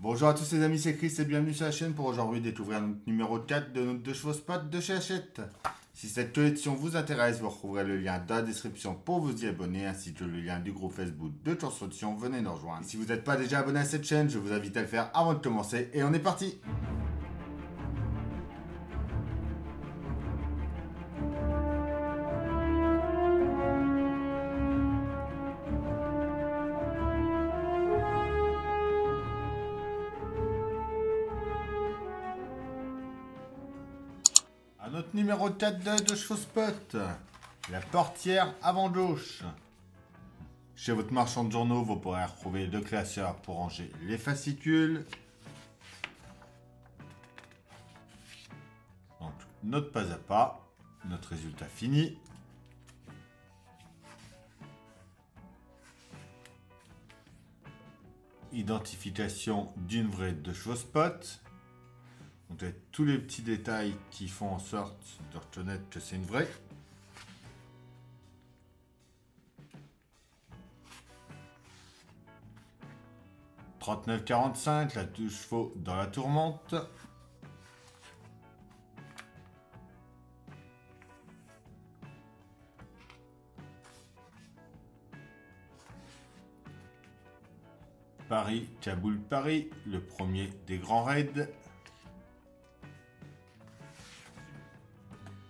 Bonjour à tous les amis, c'est Chris et bienvenue sur la chaîne pour aujourd'hui découvrir notre numéro 4 de notre 2 chevaux spot de chez Hachette. Si cette collection vous intéresse, vous retrouverez le lien dans la description pour vous y abonner ainsi que le lien du groupe Facebook de construction. Venez nous rejoindre. Et si vous n'êtes pas déjà abonné à cette chaîne, je vous invite à le faire avant de commencer et on est parti. À notre numéro 4 de chevaux spot, la portière avant gauche. Chez votre marchand de journaux, vous pourrez retrouver le classeur pour ranger les fascicules. Donc, note pas à pas, notre résultat fini. Identification d'une vraie de chevaux spot. Donc, avec tous les petits détails qui font en sorte de reconnaître que c'est une vraie. « 39,45 » la 2 chevaux dans la tourmente. Paris, Kaboul, Paris, le premier des grands raids.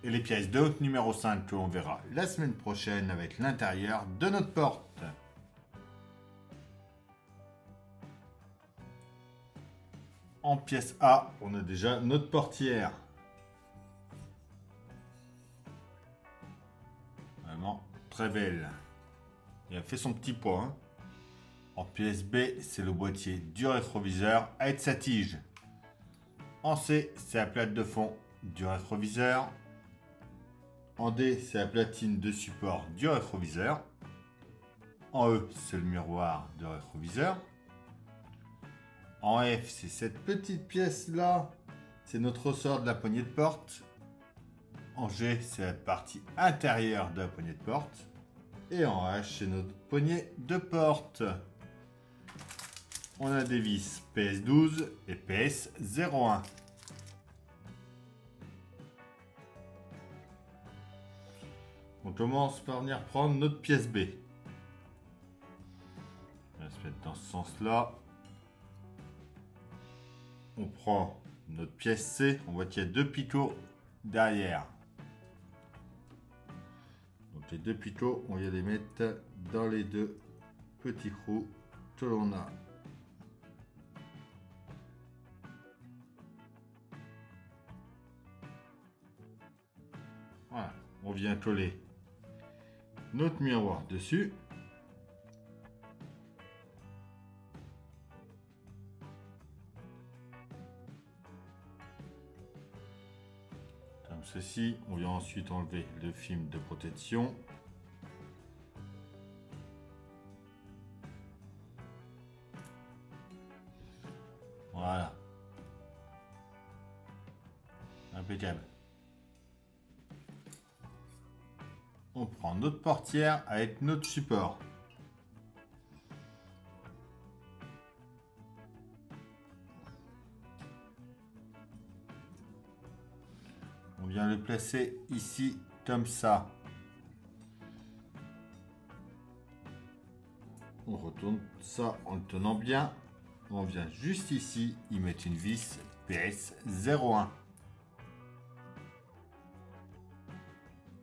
Et les pièces de haute numéro 5 que l'on verra la semaine prochaine avec l'intérieur de notre porte. En pièce A, on a déjà notre portière. Vraiment très belle. Il a fait son petit poids. Hein. En pièce B, c'est le boîtier du rétroviseur avec sa tige. En C, c'est la plate de fond du rétroviseur. En D, c'est la platine de support du rétroviseur. En E, c'est le miroir du rétroviseur. En F, c'est cette petite pièce-là. C'est notre ressort de la poignée de porte. En G, c'est la partie intérieure de la poignée de porte. Et en H, c'est notre poignée de porte. On a des vis PS12 et PS01. On commence par venir prendre notre pièce B. On va se mettre dans ce sens-là. On prend notre pièce C. On voit qu'il y a deux picots derrière. Donc les deux picots, on vient les mettre dans les deux petits trous que l'on a. Voilà, on vient coller notre miroir dessus. Comme ceci, on vient ensuite enlever le film de protection. Voilà. Impeccable. On prend notre portière avec notre support. On vient le placer ici comme ça. On retourne ça en le tenant bien. On vient juste ici y mettre une vis PS01.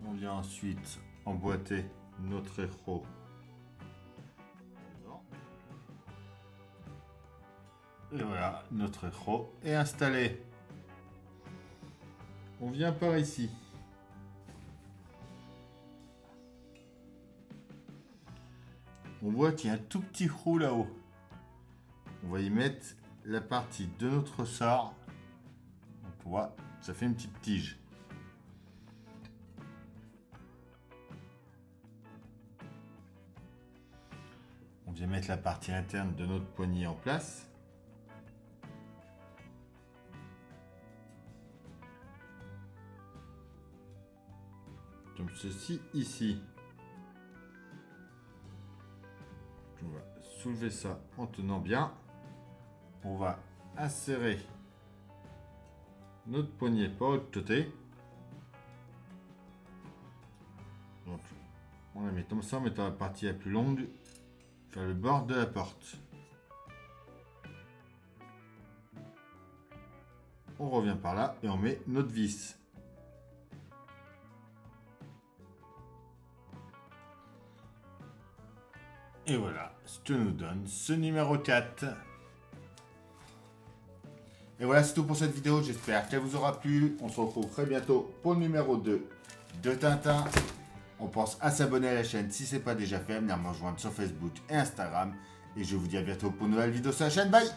On vient ensuite emboîter notre rétro. Et voilà, notre rétro est installé. On vient par ici. On voit qu'il y a un tout petit trou là-haut. On va y mettre la partie de notre ressort. Donc on voit, ça fait une petite tige. On vient mettre la partie interne de notre poignée en place. Comme ceci ici. On va soulever ça en tenant bien. on va insérer notre poignée par l'autre côté. Donc, on la met comme ça en mettant la partie la plus longue vers le bord de la porte. On revient par là et on met notre vis. Et voilà ce que nous donne ce numéro 4. Et voilà, c'est tout pour cette vidéo. J'espère qu'elle vous aura plu. On se retrouve très bientôt pour le numéro 2 de Tintin. On pense à s'abonner à la chaîne si ce n'est pas déjà fait, venir me rejoindre sur Facebook et Instagram. Et je vous dis à bientôt pour une nouvelle vidéo sur la chaîne. Bye!